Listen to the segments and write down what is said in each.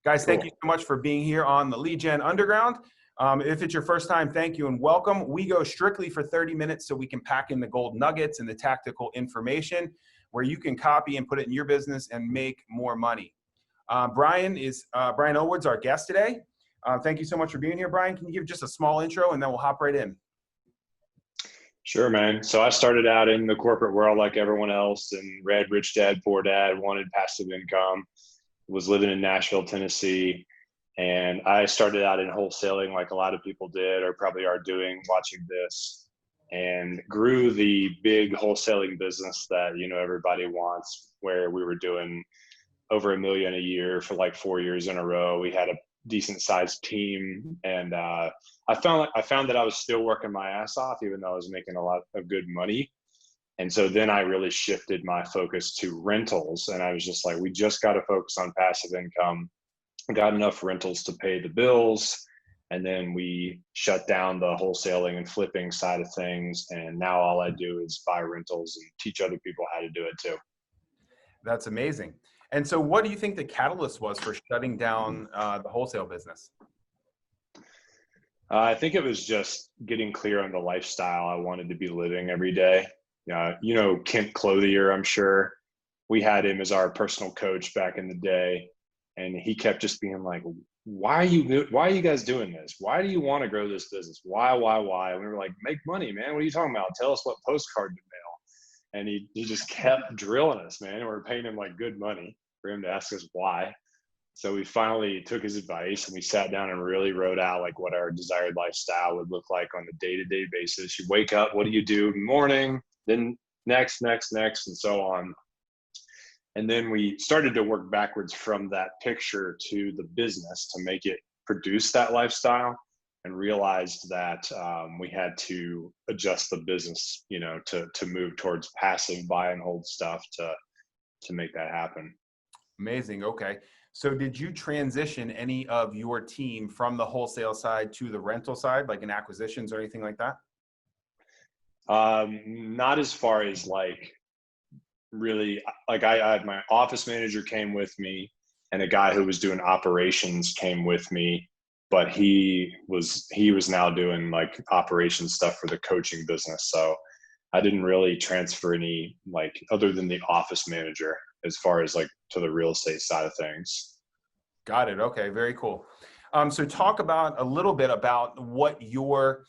Guys, thank Cool. you so much for being here on the Lead Gen Underground. If it's your first time, thank you and welcome. We go strictly for 30 minutes so we can pack in the gold nuggets and the tactical information where you can copy and put it in your business and make more money. Brian Ellwood's our guest today. Thank you so much for being here, Brian. Can you give just a small intro and then we'll hop right in? Sure, man. So I started out in the corporate world like everyone else and read Rich Dad, Poor Dad, wanted passive income, was living in Nashville, Tennessee. And I started out in wholesaling like a lot of people did or probably are doing watching this, and grew the big wholesaling business that, you know, everybody wants, where we were doing over $1 million a year for like 4 years in a row. We had a decent sized team, and I found that I was still working my ass off even though I was making a lot of good money. And so then I really shifted my focus to rentals, and I was just like, we just got to focus on passive income. I got enough rentals to pay the bills, and then we shut down the wholesaling and flipping side of things, and now all I do is buy rentals and teach other people how to do it too. That's amazing. And so what do you think the catalyst was for shutting down the wholesale business? I think it was just getting clear on the lifestyle I wanted to be living every day. You know, Kent Clothier, I'm sure. We had him as our personal coach back in the day, and he kept just being like, why are you guys doing this? Why do you want to grow this business? Why? And we were like, make money, man. What are you talking about? Tell us what postcard to mail. And he just kept drilling us, man. And we're paying him like good money for him to ask us why. So we finally took his advice and we sat down and really wrote out like what our desired lifestyle would look like on a day-to-day basis. You wake up, what do you do in the morning? Then next, and so on. And then we started to work backwards from that picture to the business to make it produce that lifestyle, and realized that we had to adjust the business, you know, to move towards passive buy and hold stuff to make that happen. Amazing. Okay. So did you transition any of your team from the wholesale side to the rental side, like in acquisitions or anything like that? Not as far as like really, like I had my office manager came with me, and a guy who was doing operations came with me, but he was now doing like operations stuff for the coaching business. So I didn't really transfer any, like, other than the office manager, as far as like to the real estate side of things. Got it. Okay. Very cool. So talk about a little bit about what your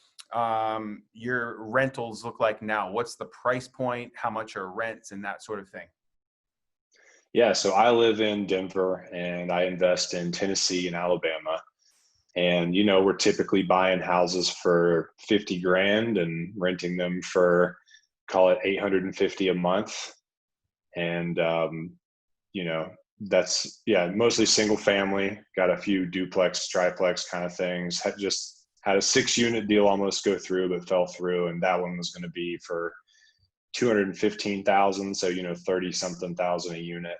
rentals look like now. What's the price point? How much are rents and that sort of thing? Yeah, so I live in Denver and I invest in Tennessee and Alabama. And, you know, we're typically buying houses for 50 grand and renting them for, call it 850 a month. And, you know, that's, yeah, mostly single family, got a few duplex, triplex kind of things. Just had a 6-unit deal almost go through, but fell through. And that one was going to be for 215,000. So, you know, 30 something thousand a unit.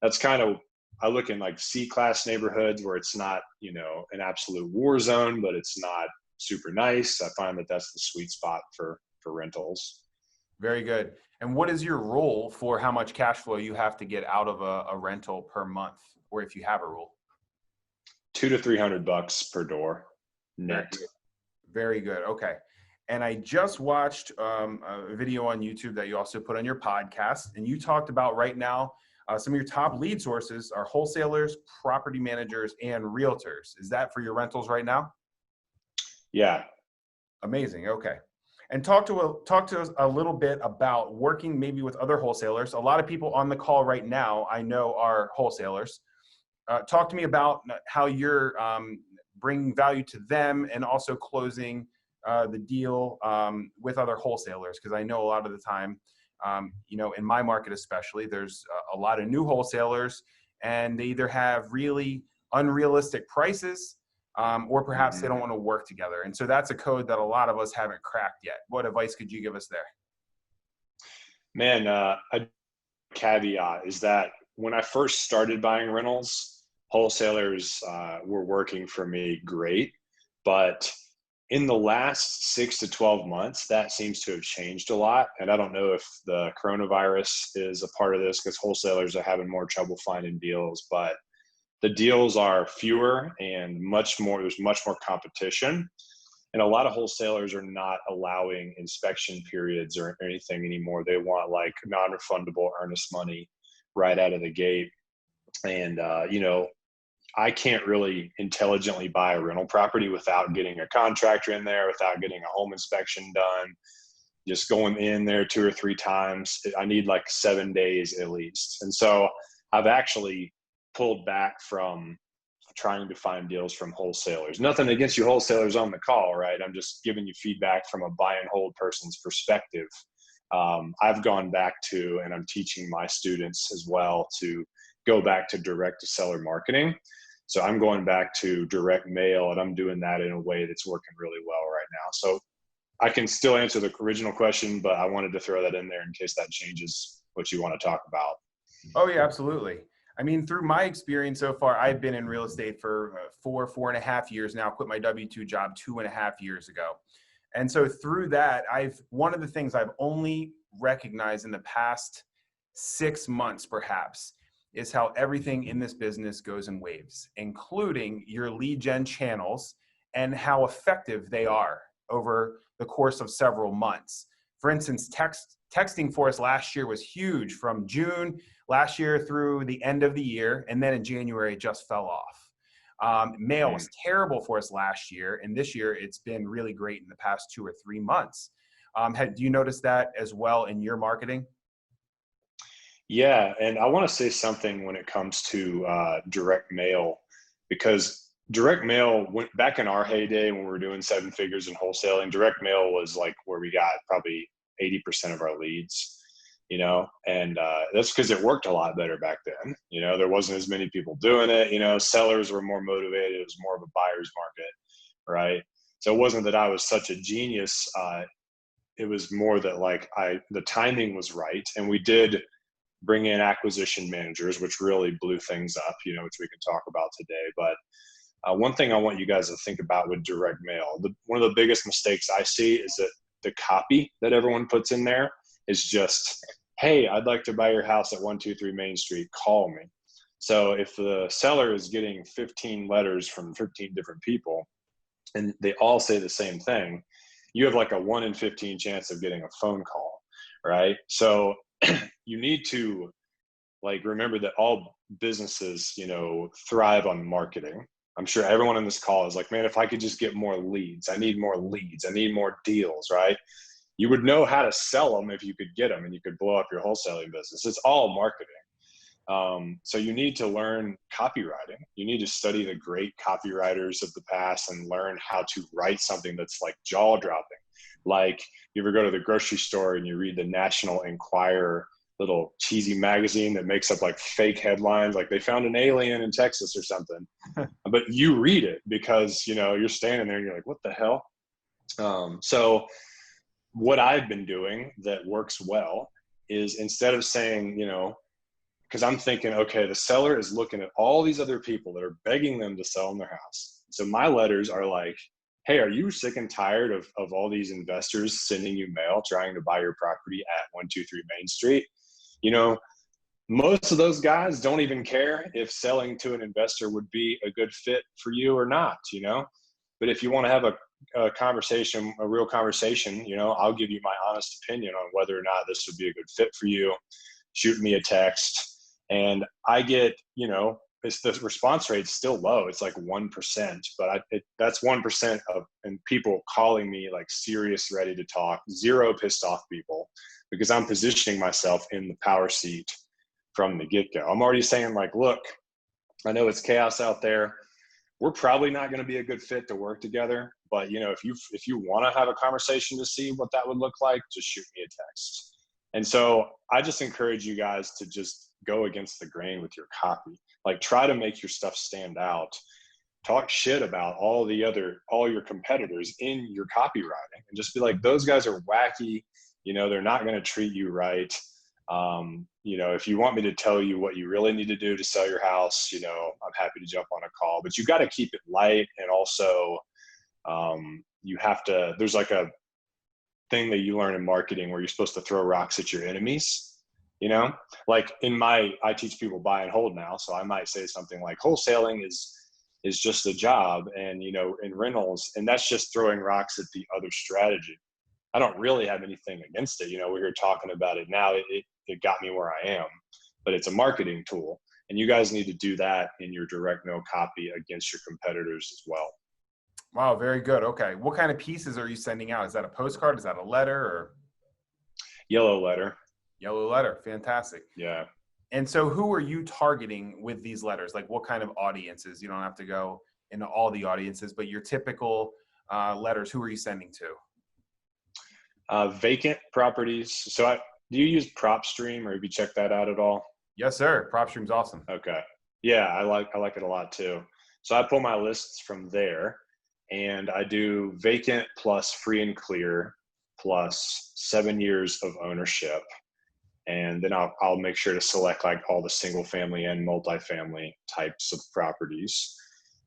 That's kind of, I look in like C-class neighborhoods where it's not, you know, an absolute war zone, but it's not super nice. I find that that's the sweet spot for rentals. Very good. And what is your rule for how much cash flow you have to get out of a rental per month, or if you have a rule? $200 to $300 per door net. Very good. Okay. And I just watched a video on YouTube that you also put on your podcast, and you talked about right now some of your top lead sources are wholesalers, property managers, and realtors. Is that for your rentals right now? Yeah. Amazing. Okay. And talk to us a little bit about working maybe with other wholesalers. A lot of people on the call right now, I know, are wholesalers. Talk to me about how you're bringing value to them and also closing the deal with other wholesalers. Because I know a lot of the time, you know, in my market especially, there's a lot of new wholesalers, and they either have really unrealistic prices, or perhaps they don't want to work together. And so that's a code that a lot of us haven't cracked yet. What advice could you give us there? Man, a caveat is that when I first started buying rentals, wholesalers were working for me great. But in the last 6 to 12 months, that seems to have changed a lot. And I don't know if the coronavirus is a part of this, because wholesalers are having more trouble finding deals. But the deals are fewer and there's much more competition. And a lot of wholesalers are not allowing inspection periods or anything anymore. They want like non-refundable earnest money right out of the gate. And, I can't really intelligently buy a rental property without getting a contractor in there, without getting a home inspection done, just going in there 2 or 3 times. I need like 7 days at least. And so I've actually pulled back from trying to find deals from wholesalers. Nothing against you wholesalers on the call, right? I'm just giving you feedback from a buy and hold person's perspective. I've gone back to, and I'm teaching my students as well, to go back to direct to seller marketing. So I'm going back to direct mail, and I'm doing that in a way that's working really well right now. So I can still answer the original question, but I wanted to throw that in there in case that changes what you want to talk about. Oh yeah, absolutely. I mean, through my experience so far, I've been in real estate for 4.5 years now. Quit my W-2 job 2.5 years ago. And so through that, one of the things I've only recognized in the past 6 months, perhaps, is how everything in this business goes in waves, including your lead gen channels and how effective they are over the course of several months. For instance, texting for us last year was huge from June last year through the end of the year. And then in January, it just fell off. Mail was terrible for us last year. And this year, it's been really great in the past 2 or 3 months. Do you notice that as well in your marketing? Yeah, and I want to say something when it comes to direct mail, because direct mail went back in our heyday when we were doing 7 figures in wholesaling. Direct mail was like where we got probably 80% of our leads, and that's because it worked a lot better back then. There wasn't as many people doing it. Sellers were more motivated. It was more of a buyer's market, right? So it wasn't that I was such a genius. It was more that the timing was right, and we did bring in acquisition managers, which really blew things up, which we can talk about today. But one thing I want you guys to think about with direct mail, one of the biggest mistakes I see is that the copy that everyone puts in there is just, hey, I'd like to buy your house at 123 Main Street, call me. So if the seller is getting 15 letters from 15 different people and they all say the same thing, you have like a 1 in 15 chance of getting a phone call, right? So you need to remember that all businesses, thrive on marketing. I'm sure everyone on this call is like, man, if I could just get more leads, I need more leads. I need more deals, right? You would know how to sell them if you could get them, and you could blow up your wholesaling business. It's all marketing. So you need to learn copywriting. You need to study the great copywriters of the past and learn how to write something that's like jaw dropping. Like, you ever go to the grocery store and you read the National Enquirer little cheesy magazine that makes up like fake headlines, like they found an alien in Texas or something, but you read it because, you're standing there and you're like, what the hell? So what I've been doing that works well is, instead of saying, because I'm thinking, okay, the seller is looking at all these other people that are begging them to sell in their house. So my letters are like, hey, are you sick and tired of all these investors sending you mail trying to buy your property at 123 Main Street? Most of those guys don't even care if selling to an investor would be a good fit for you or not, But if you want to have a conversation, a real conversation, I'll give you my honest opinion on whether or not this would be a good fit for you. Shoot me a text. And I get, the response rate's still low. It's like 1%, but that's 1% of and people calling me like serious, ready to talk, 0 pissed off people, because I'm positioning myself in the power seat from the get-go. I'm already saying like, look, I know it's chaos out there. We're probably not going to be a good fit to work together, but if you want to have a conversation to see what that would look like, just shoot me a text. And so I just encourage you guys to just go against the grain with your copy. Like, try to make your stuff stand out. Talk shit about all your competitors in your copywriting, and just be like, those guys are wacky. They're not going to treat you right. If you want me to tell you what you really need to do to sell your house, I'm happy to jump on a call, but you got to keep it light. And also, you have to, there's like a thing that you learn in marketing where you're supposed to throw rocks at your enemies. You know, like I teach people buy and hold now. So I might say something like wholesaling is just a job, and, you know, in rentals, and that's just throwing rocks at the other strategy. I don't really have anything against it. You know, we're here talking about it now. It got me where I am, but it's a marketing tool, and you guys need to do that in your direct mail copy against your competitors as well. Wow, very good. Okay. What kind of pieces are you sending out? Is that a postcard? Is that a letter or Yellow letter. yellow letter? Fantastic. Yeah. And so who are you targeting with these letters? Like what kind of audiences? You don't have to go into all the audiences, but your typical letters, who are you sending to? Vacant properties. So do you use PropStream, or have you checked that out at all? Yes, sir. PropStream's awesome. Okay. Yeah, I like it a lot too. So I pull my lists from there, and I do vacant plus free and clear plus 7 years of ownership. And then I'll make sure to select like all the single family and multifamily types of properties.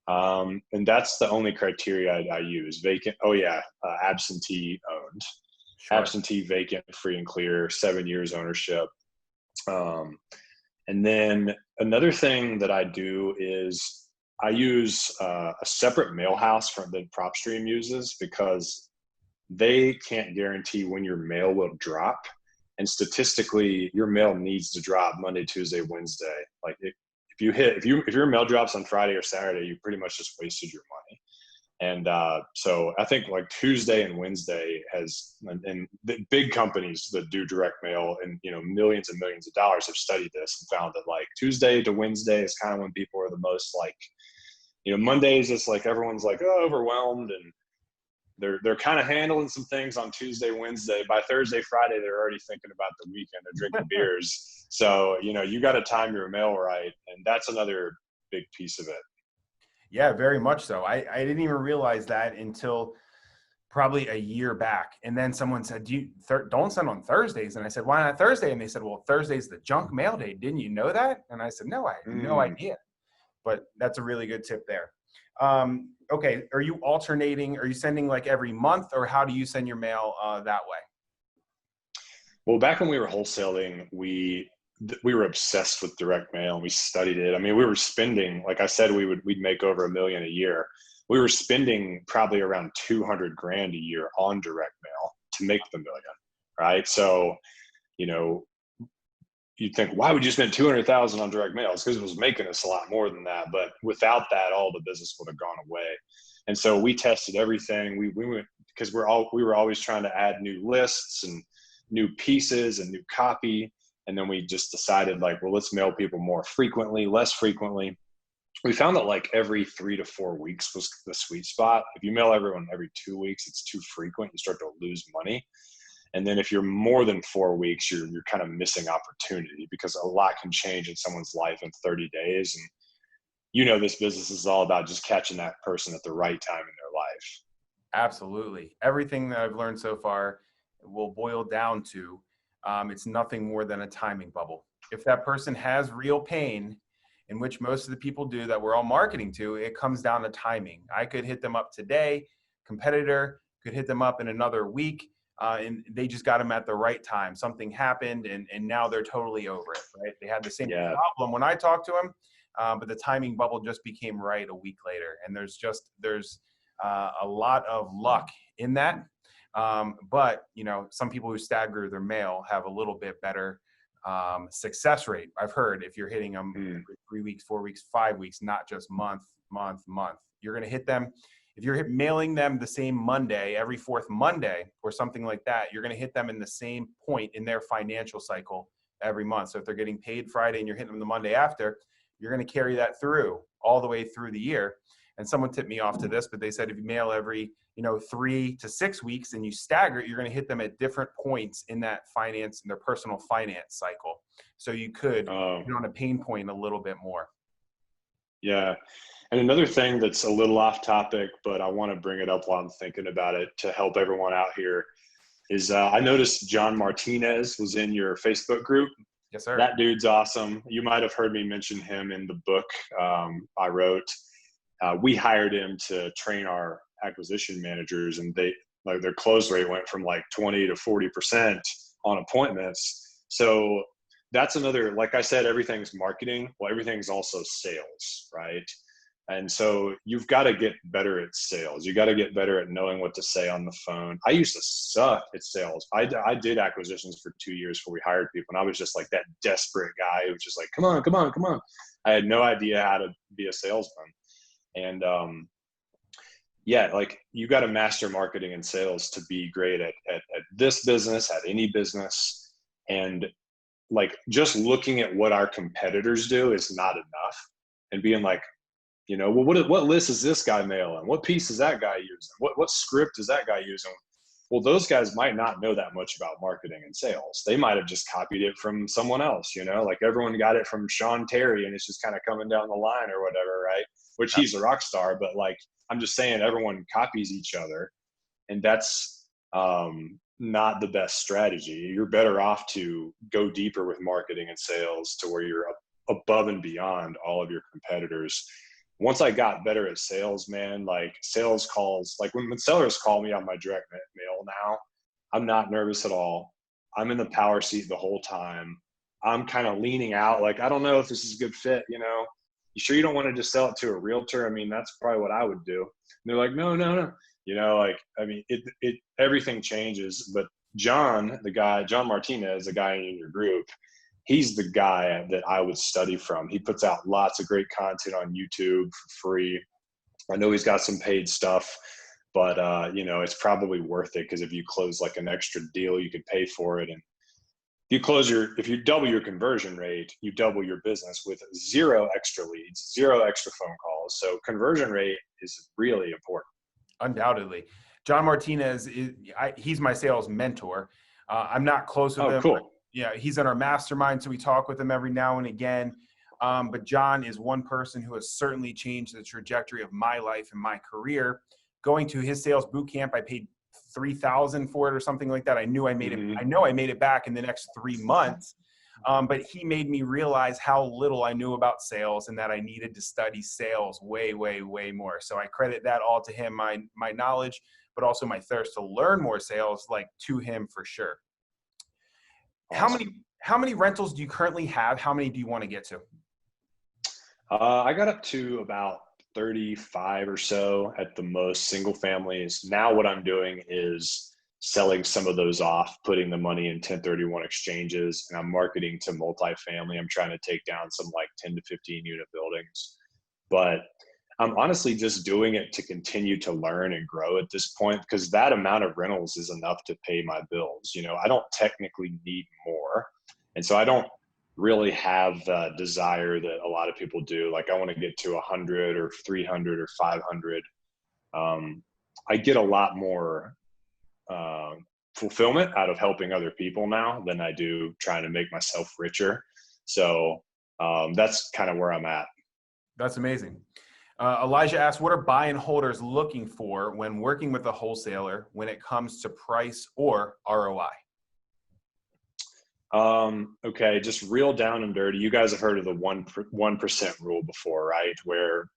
And that's the only criteria I use. Vacant. Oh yeah. Absentee owned. Sure. Absentee, vacant, free and clear, 7 years ownership. And then another thing that I do is I use a separate mail house from that PropStream uses, because they can't guarantee when your mail will drop. And statistically, your mail needs to drop Monday, Tuesday, Wednesday. Like if your mail drops on Friday or Saturday, you pretty much just wasted your money. And so I think like Tuesday and Wednesday and the big companies that do direct mail and, you know, millions and millions of dollars have studied this and found that like Tuesday to Wednesday is kind of when people are the most like, you know, Mondays it's like everyone's like, oh, overwhelmed, and they're kind of handling some things on Tuesday, Wednesday. By Thursday, Friday, they're already thinking about the weekend. They're drinking beers. So, you know, you got to time your mail right. And that's another big piece of it. Yeah, very much so. I didn't even realize that until probably a year back. And then someone said, don't send on Thursdays. And I said, why not Thursday? And they said, well, Thursday's the junk mail day. Didn't you know that? And I said, no, I had no idea. But that's a really good tip there. Okay. Are you alternating? Are you sending like every month, or how do you send your mail that way? Well, back when we were wholesaling, we were obsessed with direct mail, and we studied it. I mean, we were spending, like I said, we'd make over $1 million a year. We were spending probably around $200,000 a year on direct mail to make the $1 million, right? So, you know, you'd think, why would you spend $200,000 on direct mail? It's because it was making us a lot more than that. But without that, all the business would have gone away. And so we tested everything. We went, because we were always trying to add new lists and new pieces and new copy. And then we just decided like, well, let's mail people more frequently, less frequently. We found that like every 3 to 4 weeks was the sweet spot. If you mail everyone every 2 weeks, it's too frequent. You start to lose money. And then if you're more than 4 weeks, you're kind of missing opportunity, because a lot can change in someone's life in 30 days. And you know, this business is all about just catching that person at the right time in their life. Absolutely. Everything that I've learned so far will boil down to it's nothing more than a timing bubble. If that person has real pain, in which most of the people do that we're all marketing to, it comes down to timing. I could hit them up today, competitor could hit them up in another week, and they just got them at the right time. Something happened, and now they're totally over it, right? They had the same problem when I talked to them, but the timing bubble just became right a week later. And there's a lot of luck in that. But, you know, some people who stagger their mail have a little bit better success rate. I've heard if you're hitting them 3 weeks, 4 weeks, 5 weeks, not just month, you're going to hit them. If you're mailing them the same Monday, every fourth Monday or something like that, you're going to hit them in the same point in their financial cycle every month. So if they're getting paid Friday and you're hitting them the Monday after, you're going to carry that through all the way through the year. And someone tipped me off to this, but they said if you mail every 3 to 6 weeks and you stagger it, you're going to hit them at different points in that finance, in their personal finance cycle. So you could get on a pain point a little bit more. Yeah. And another thing that's a little off topic, but I want to bring it up while I'm thinking about it to help everyone out here, is I noticed John Martinez was in your Facebook group. Yes, sir. That dude's awesome. You might have heard me mention him in the book I wrote. We hired him to train our acquisition managers, and their close rate went from like 20 to 40% on appointments. So that's another, like I said, everything's marketing. Well, everything's also sales, right? And so you've got to get better at sales. You got to get better at knowing what to say on the phone. I used to suck at sales. I did acquisitions for 2 years before we hired people. And I was just like that desperate guy who was just like, come on, come on, come on. I had no idea how to be a salesman. And yeah, like you got to master marketing and sales to be great at this business, at any business. And like just looking at what our competitors do is not enough. And being like, you know, well, what list is this guy mailing? What piece is that guy using? What script is that guy using? Well, those guys might not know that much about marketing and sales. They might have just copied it from someone else, you know, like everyone got it from Sean Terry and it's just kind of coming down the line or whatever, right? Which he's a rock star, but like, I'm just saying everyone copies each other, and that's not the best strategy. You're better off to go deeper with marketing and sales to where you're above and beyond all of your competitors. Once I got better at sales, man, like sales calls, like when sellers call me on my direct mail now, I'm not nervous at all. I'm in the power seat the whole time. I'm kind of leaning out, like, I don't know if this is a good fit, you know? You sure you don't want to just sell it to a realtor? I mean, that's probably what I would do. And they're like, no. You know, like, I mean, everything changes. But John Martinez, the guy in your group, he's the guy that I would study from. He puts out lots of great content on YouTube for free. I know he's got some paid stuff, but you know, it's probably worth it because if you close like an extra deal, you could pay for it. And if you double your conversion rate, you double your business with 0 extra leads, 0 extra phone calls. So conversion rate is really important. Undoubtedly. John Martinez, he's my sales mentor. I'm not close with him. Cool. Yeah, he's in our mastermind, so we talk with him every now and again. But John is one person who has certainly changed the trajectory of my life and my career. Going to his sales boot camp, I paid $3,000 for it or something like that. I knew I made it. I know I made it back in the next 3 months. But he made me realize how little I knew about sales and that I needed to study sales way, way, way more. So I credit that all to him, my knowledge, but also my thirst to learn more sales, like to him for sure. Awesome. How many rentals do you currently have? How many do you want to get to? I got up to about 35 or so at the most single families. Now what I'm doing is selling some of those off, putting the money in 1031 exchanges, and I'm marketing to multifamily. I'm trying to take down some like 10 to 15 unit buildings, but I'm honestly just doing it to continue to learn and grow at this point, because that amount of rentals is enough to pay my bills. You know, I don't technically need more. And so I don't really have the desire that a lot of people do. Like I want to get to 100 or 300 or 500. I get a lot more fulfillment out of helping other people now than I do trying to make myself richer. So that's kind of where I'm at. That's amazing. Elijah asks, what are buy and holders looking for when working with a wholesaler when it comes to price or ROI? Okay, just real down and dirty. You guys have heard of the 1% rule before, right? Where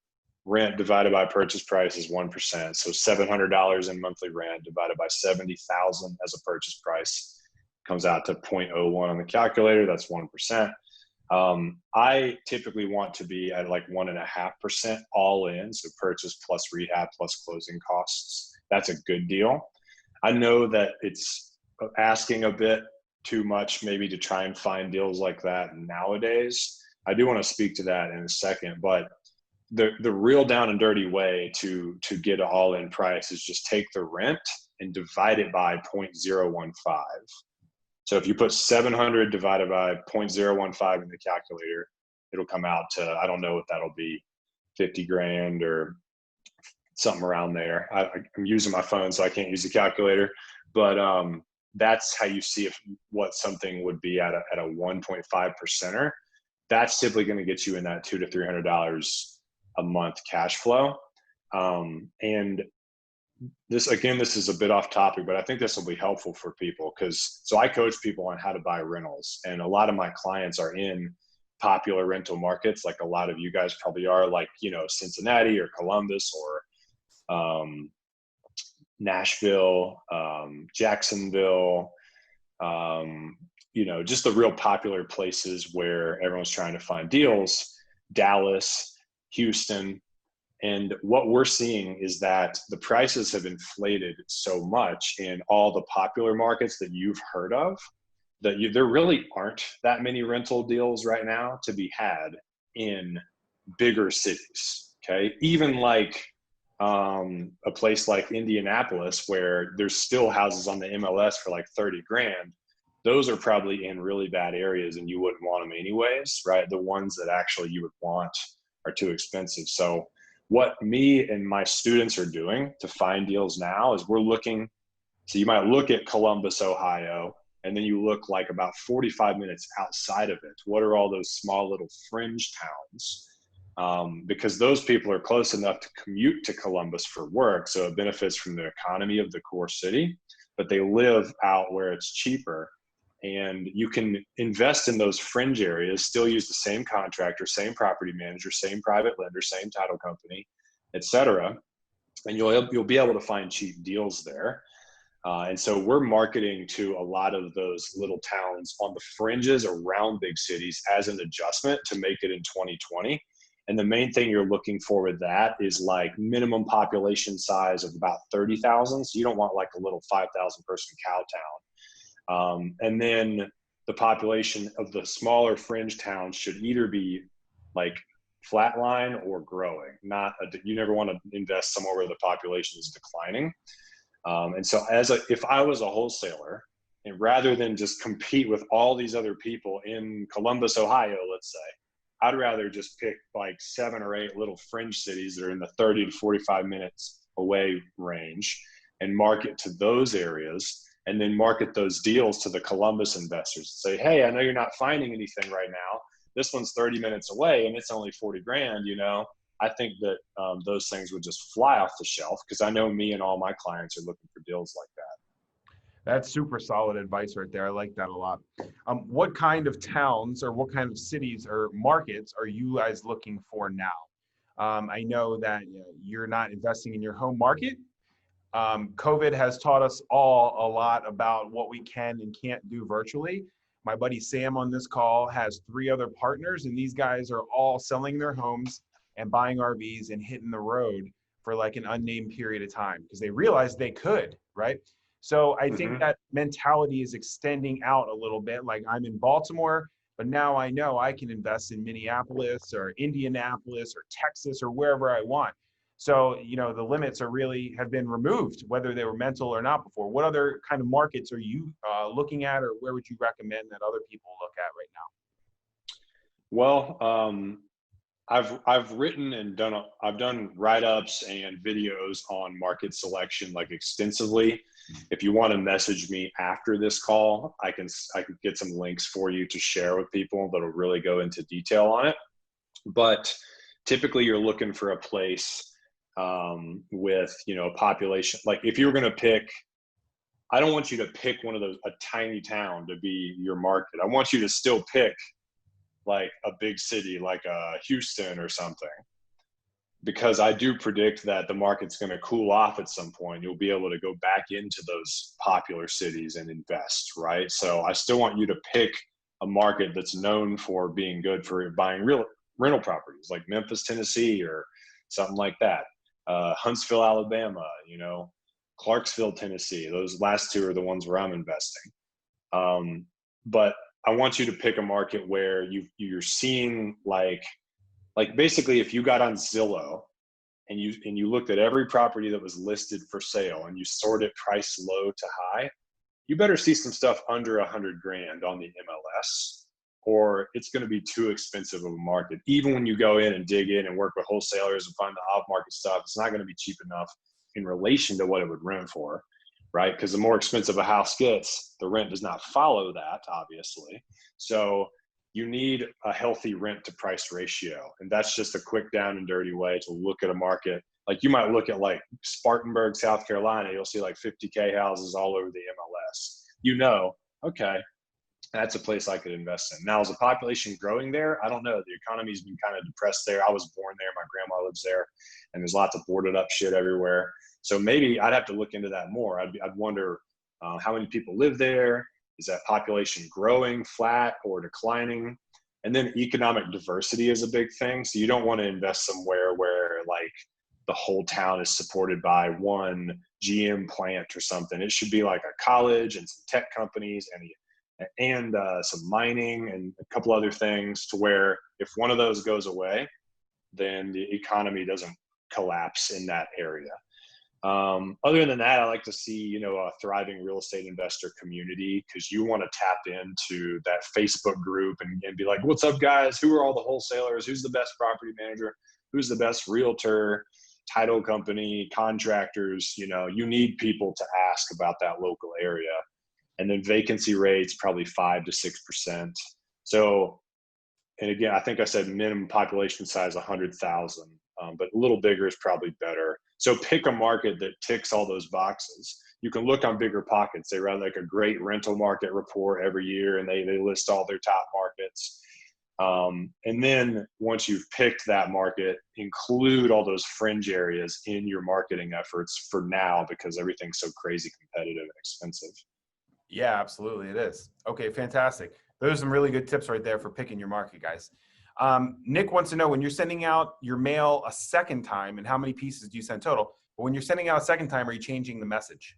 rent divided by purchase price is 1%. So $700 in monthly rent divided by 70,000 as a purchase price comes out to 0.01 on the calculator. That's 1%. I typically want to be at like 1.5% all in. So purchase plus rehab plus closing costs. That's a good deal. I know that it's asking a bit too much maybe to try and find deals like that nowadays. I do want to speak to that in a second, but the real down and dirty way to get an all-in price is just take the rent and divide it by 0.015. So if you put 700 divided by 0.015 in the calculator, it'll come out to, I don't know what that'll be, 50 grand or something around there. I'm using my phone, so I can't use the calculator, but that's how you see what something would be at a 1.5%er. That's typically going to get you in that $200 to $300 a month cash flow. And this is a bit off topic, but I think this will be helpful for people so I coach people on how to buy rentals, and a lot of my clients are in popular rental markets. Like a lot of you guys probably are, like, you know, Cincinnati or Columbus or Nashville, Jacksonville, just the real popular places where everyone's trying to find deals, Dallas, Houston. And what we're seeing is that the prices have inflated so much in all the popular markets that you've heard of that there really aren't that many rental deals right now to be had in bigger cities. Okay. Even like a place like Indianapolis, where there's still houses on the MLS for like 30 grand. Those are probably in really bad areas and you wouldn't want them anyways, right? The ones that actually you would want are too expensive. So what me and my students are doing to find deals now is we're looking, so you might look at Columbus, Ohio, and then you look like about 45 minutes outside of it. What are all those small little fringe towns? Because those people are close enough to commute to Columbus for work, so it benefits from the economy of the core city, but they live out where it's cheaper. And you can invest in those fringe areas, still use the same contractor, same property manager, same private lender, same title company, et cetera. And you'll be able to find cheap deals there. And so we're marketing to a lot of those little towns on the fringes around big cities as an adjustment to make it in 2020. And the main thing you're looking for with that is like minimum population size of about 30,000. So you don't want like a little 5,000 person cow town. And then the population of the smaller fringe towns should either be like flatline or growing. You never want to invest somewhere where the population is declining. And so if I was a wholesaler, and rather than just compete with all these other people in Columbus, Ohio, let's say, I'd rather just pick like 7 or 8 little fringe cities that are in the 30 to 45 minutes away range and market to those areas, and then market those deals to the Columbus investors and say, hey, I know you're not finding anything right now. This one's 30 minutes away and it's only 40 grand, I think that those things would just fly off the shelf because I know me and all my clients are looking for deals like that. That's super solid advice right there. I like that a lot. What kind of towns or what kind of cities or markets are you guys looking for now? I know that you're not investing in your home market. COVID has taught us all a lot about what we can and can't do virtually. My buddy Sam on this call has 3 other partners, and these guys are all selling their homes and buying RVs and hitting the road for like an unnamed period of time because they realized they could, right? So I think that mentality is extending out a little bit. Like I'm in Baltimore, but now I know I can invest in Minneapolis or Indianapolis or Texas or wherever I want. So, the limits have been removed, whether they were mental or not before. What other kind of markets are you looking at, or where would you recommend that other people look at right now? Well, I've written and I've done write-ups and videos on market selection like extensively. If you want to message me after this call, I can get some links for you to share with people that'll really go into detail on it. But typically you're looking for a place with, a population. Like if you were going to pick, I don't want you to pick a tiny town to be your market. I want you to still pick like a big city, like Houston or something, because I do predict that the market's going to cool off at some point. You'll be able to go back into those popular cities and invest, right? So I still want you to pick a market that's known for being good for buying real rental properties, like Memphis, Tennessee, or something like that. Huntsville, Alabama, Clarksville, Tennessee. Those last 2 are the ones where I'm investing. But I want you to pick a market where you're seeing like basically if you got on Zillow and you looked at every property that was listed for sale and you sorted price low to high, you better see some stuff under 100 grand on the MLS, or it's going to be too expensive of a market. Even when you go in and dig in and work with wholesalers and find the off-market stuff, it's not going to be cheap enough in relation to what it would rent for, right? Because the more expensive a house gets, the rent does not follow that, obviously. So you need a healthy rent to price ratio. And that's just a quick down and dirty way to look at a market. Like you might look at like Spartanburg, South Carolina, you'll see like 50K houses all over the MLS. Okay, that's a place I could invest in. Now, is the population growing there? I don't know. The economy's been kind of depressed there. I was born there. My grandma lives there, and there's lots of boarded up shit everywhere. So maybe I'd have to look into that more. I'd wonder how many people live there. Is that population growing, flat, or declining? And then economic diversity is a big thing. So you don't want to invest somewhere where like the whole town is supported by one GM plant or something. It should be like a college and some tech companies and some mining and a couple other things, to where if one of those goes away, then the economy doesn't collapse in that area. Other than that, I like to see, a thriving real estate investor community, because you want to tap into that Facebook group and be like, what's up, guys? Who are all the wholesalers? Who's the best property manager? Who's the best realtor, title company, contractors? You need people to ask about that local area. And then vacancy rates, probably 5 to 6%. So, and again, I think I said minimum population size 100,000, but a little bigger is probably better. So pick a market that ticks all those boxes. You can look on Bigger Pockets. They run like a great rental market report every year, and they list all their top markets. And then once you've picked that market, include all those fringe areas in your marketing efforts for now, because everything's so crazy competitive and expensive. Yeah, absolutely. It is. Okay, fantastic. Those are some really good tips right there for picking your market, guys. Nick wants to know, when you're sending out your mail a second time, and how many pieces do you send total? But when you're sending out a second time, are you changing the message?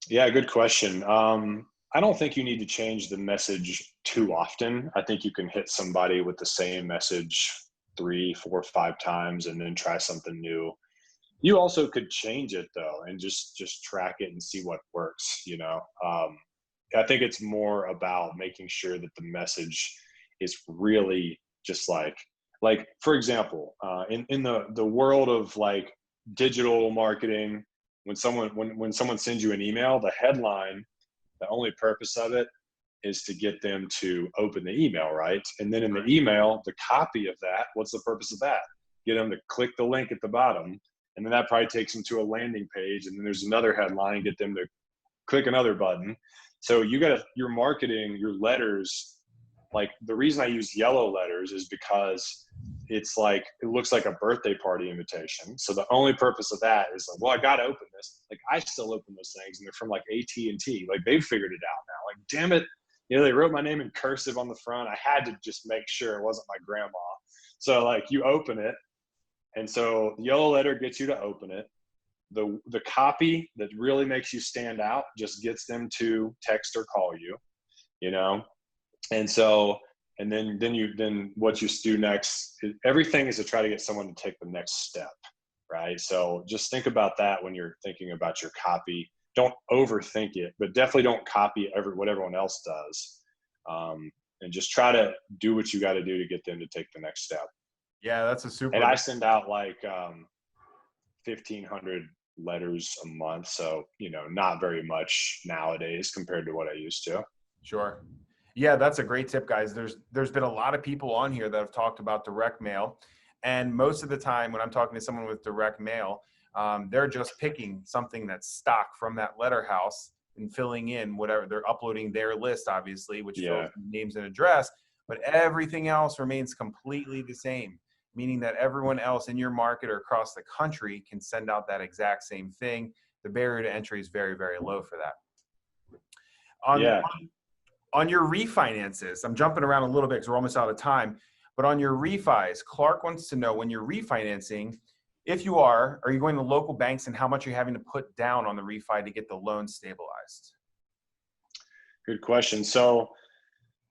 Yeah, good question. I don't think you need to change the message too often. I think you can hit somebody with the same message 3, 4, 5 times and then try something new. You also could change it though, and just track it and see what works. I think it's more about making sure that the message is really just like for example, in the world of like digital marketing, when someone sends you an email, the headline, the only purpose of it is to get them to open the email, right? And then in the email, the copy of that, what's the purpose of that? Get them to click the link at the bottom, and then that probably takes them to a landing page, and then there's another headline, get them to click another button. So your marketing, your letters, like the reason I use yellow letters is because it's like, it looks like a birthday party invitation. So the only purpose of that is like, well, I got to open this. Like I still open those things, and they're from like AT&T. Like they've figured it out now. Like, damn it. They wrote my name in cursive on the front. I had to just make sure it wasn't my grandma. So like you open it. And so the yellow letter gets you to open it. The copy that really makes you stand out just gets them to text or call you, And so, and then what you do next, everything is to try to get someone to take the next step, right? So just think about that when you're thinking about your copy. Don't overthink it, but definitely don't copy what everyone else does. And just try to do what you got to do to get them to take the next step. Yeah, that's a super. And I send out like 1,500 letters a month. So, not very much nowadays compared to what I used to. Sure. Yeah, that's a great tip, guys. There's been a lot of people on here that have talked about direct mail. And most of the time when I'm talking to someone with direct mail, they're just picking something that's stock from that letter house and filling in whatever. They're uploading their list, obviously, which fills names and address, but everything else remains completely the same, meaning that everyone else in your market or across the country can send out that exact same thing. The barrier to entry is very, very low for that. On your refinances, I'm jumping around a little bit because we're almost out of time, but on your refis, Clark wants to know, when you're refinancing, if you are you going to local banks, and how much you're having to put down on the refi to get the loan stabilized? Good question. So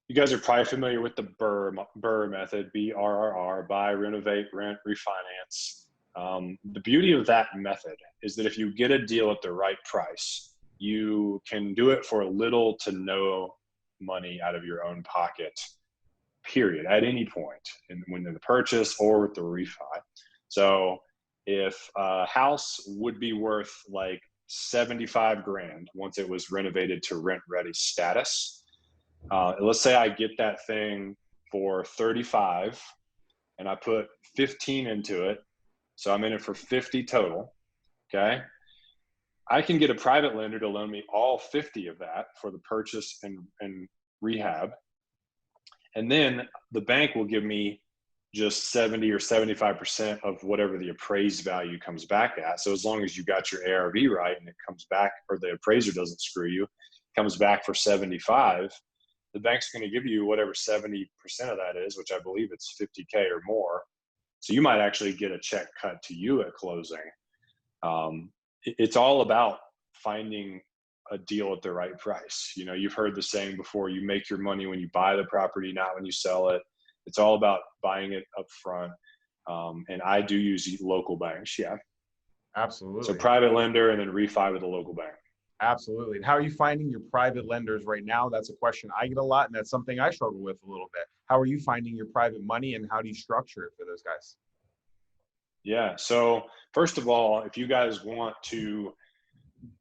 you guys are probably familiar with the BRRRR method, BRRR, buy, renovate, rent, refinance. The beauty of that method is that if you get a deal at the right price, you can do it for little to no money out of your own pocket, period, at any point, when in the purchase or with the refi. So if a house would be worth like 75 grand once it was renovated to rent ready status, let's say I get that thing for 35 and I put 15 into it, so I'm in it for 50 total. Okay, I can get a private lender to loan me all 50 of that for the purchase and rehab, and then the bank will give me just 70 or 75% of whatever the appraised value comes back at. So as long as you got your ARV right and it comes back, or the appraiser doesn't screw you, comes back for 75, the bank's going to give you whatever 70% of that is, which I believe it's 50K or more. So you might actually get a check cut to you at closing. It's all about finding a deal at the right price. You know, you've heard the saying before, you make your money when you buy the property, not when you sell it. It's all about buying it up front. And I do use local banks. Yeah. Absolutely. So private lender and then refi with a local bank. Absolutely. And how are you finding your private lenders right now? That's a question I get a lot, and that's something I struggle with a little bit. How are you finding your private money, and how do you structure it for those guys? Yeah. So first of all, if you guys want to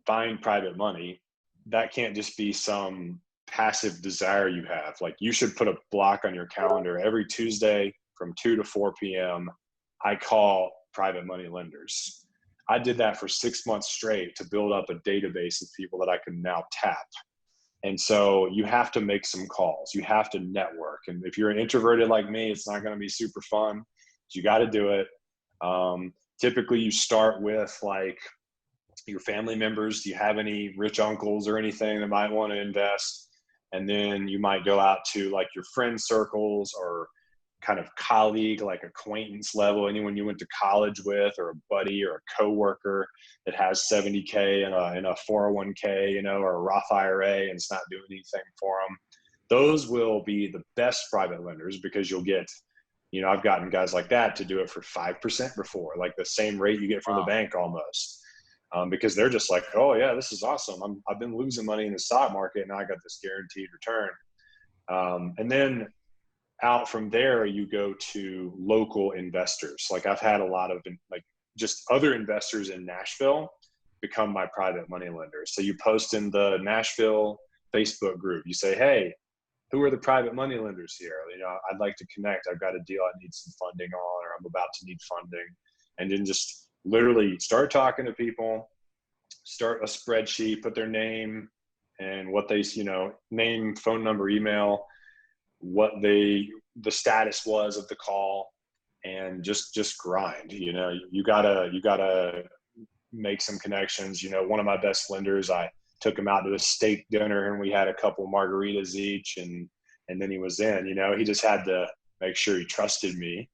find private money, that can't just be some passive desire you have. Like, you should put a block on your calendar every Tuesday from 2 to 4 p.m. I call private money lenders. I did that for 6 months straight to build up a database of people that I can now tap. And so you have to make some calls. You have to network. And if you're an introverted like me, it's not going to be super fun. You got to do it. Typically you start with like your family members. Do you have any rich uncles or anything that might want to invest? And then you might go out to like your friend circles or kind of colleague, like acquaintance level, anyone you went to college with, or a buddy or a coworker that has 70K in a 401k, you know, or a Roth IRA, and it's not doing anything for them. Those will be the best private lenders, because you'll get, you know, I've gotten guys like that to do it for 5% before, like the same rate you get from the bank almost. Because they're just like, oh yeah, this is awesome. I've been losing money in the stock market, and I got this guaranteed return. And then out from there, you go to local investors. Like, I've had a lot of like just other investors in Nashville become my private money lenders. So you post in the Nashville Facebook group, you say, hey, who are the private money lenders here? You know, I'd like to connect. I've got a deal I need some funding on, or I'm about to need funding. And then just literally start talking to people, start a spreadsheet, put their name and what they, you know, name, phone number, email, what the status was of the call, and just grind. You know, you gotta make some connections. You know, one of my best lenders, I took him out to a steak dinner and we had a couple margaritas each, and then he was in. You know, he just had to make sure he trusted me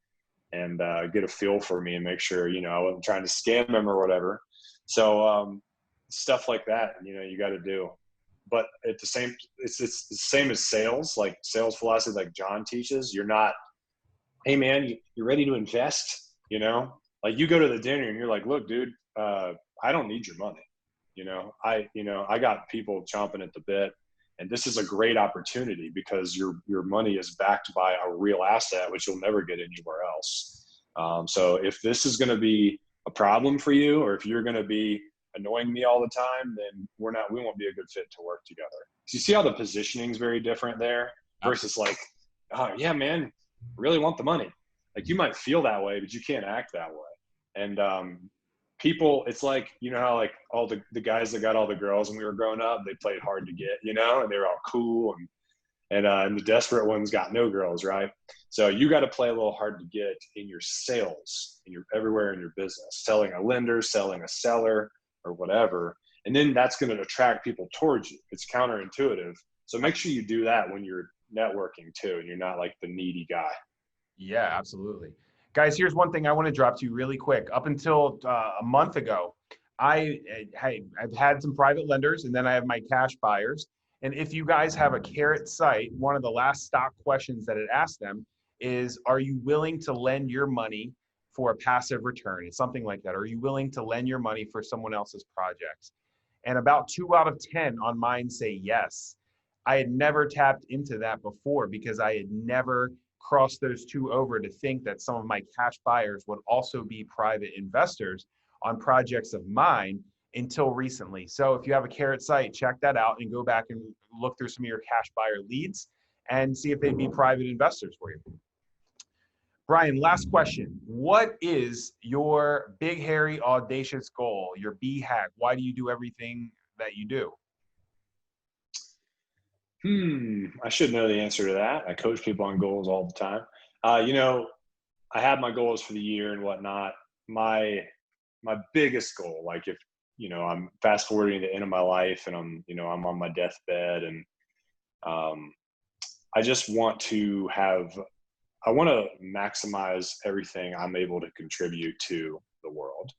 and get a feel for me and make sure, you know, I wasn't trying to scam him or whatever. So stuff like that, you know, you got to do. But at the same, it's the same as sales, like sales philosophy, like John teaches. You're not, hey man, you ready to invest? You know, like you go to the dinner and you're like, look, dude, I don't need your money. You know, I got people chomping at the bit, and this is a great opportunity because your money is backed by a real asset, which you'll never get anywhere else. So if this is going to be a problem for you, or if you're going to be annoying me all the time, then we won't be a good fit to work together. So you see how the positioning is very different there versus like, oh yeah, man, really want the money. Like, you might feel that way, but you can't act that way. And people, it's like, you know how like all the guys that got all the girls when we were growing up, they played hard to get, you know, and they were all cool, and the desperate ones got no girls, right? So you got to play a little hard to get in your sales, and you're everywhere in your business, selling a lender, selling a seller, or whatever. And then that's going to attract people towards you. It's counterintuitive. So make sure you do that when you're networking too, and you're not like the needy guy. Yeah, absolutely. Guys, here's one thing I want to drop to you really quick. Up until a month ago, I've had some private lenders, and then I have my cash buyers. And if you guys have a Carrot site, one of the last stock questions that it asked them is, are you willing to lend your money for a passive return? It's something like that. Are you willing to lend your money for someone else's projects? And about 2 out of 10 on mine say yes. I had never tapped into that before because I had never crossed those two over to think that some of my cash buyers would also be private investors on projects of mine until recently. So if you have a Carrot site, check that out and go back and look through some of your cash buyer leads and see if they'd be private investors for you. Brian, last question. What is your big, hairy, audacious goal, your BHAG? Why do you do everything that you do? I should know the answer to that. I coach people on goals all the time. You know, I have my goals for the year and whatnot. My biggest goal, like if I'm fast forwarding the end of my life, and I'm on my deathbed, and I just want to maximize everything I'm able to contribute to the world,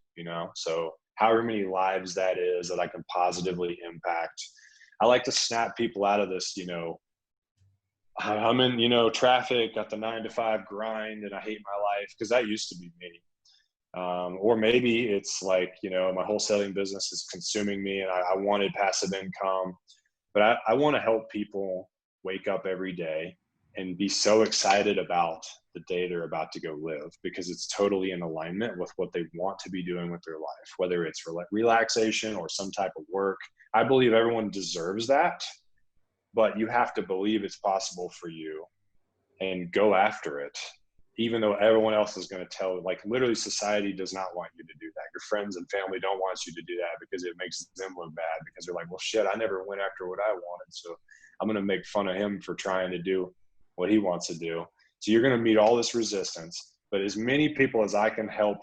so however many lives that is that I can positively impact. I like to snap people out of this, I'm in, traffic, got the 9-to-5 grind, and I hate my life, because that used to be me. Or maybe it's like, my wholesaling business is consuming me, and I wanted passive income, but I want to help people wake up every day and be so excited about the day they're about to go live, because it's totally in alignment with what they want to be doing with their life, whether it's relaxation or some type of work. I believe everyone deserves that, but you have to believe it's possible for you and go after it, even though everyone else is going to tell, like, literally society does not want you to do that. Your friends and family don't want you to do that because it makes them look bad, because they're like, well, shit, I never went after what I wanted, so I'm going to make fun of him for trying to do what he wants to do. So you're going to meet all this resistance, but as many people as I can help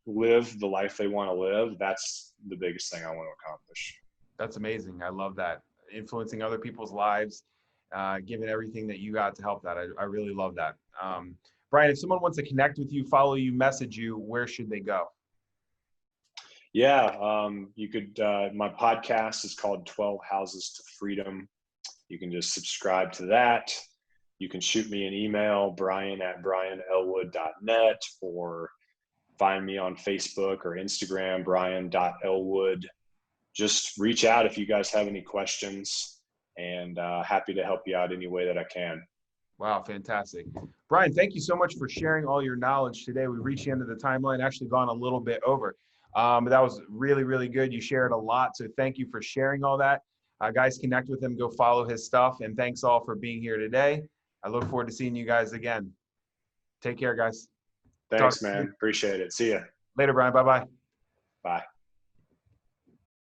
live the life they want to live, that's the biggest thing I want to accomplish. That's amazing. I love that. Influencing other people's lives, giving everything that you got to help that. I really love that. Brian, if someone wants to connect with you, follow you, message you, where should they go? Yeah, you could, my podcast is called 12 Houses to Freedom. You can just subscribe to that. You can shoot me an email, brian@brianellwood.net, or find me on Facebook or Instagram, brian.ellwood. Just reach out if you guys have any questions, and happy to help you out any way that I can. Wow, fantastic. Brian, thank you so much for sharing all your knowledge today. We reached the end of the timeline, actually gone a little bit over. But that was really, really good. You shared a lot, so thank you for sharing all that. Guys, connect with him, go follow his stuff, and thanks all for being here today. I look forward to seeing you guys again. Take care, guys. Thanks, man. Appreciate it. See ya. Later, Brian. Bye-bye. Bye.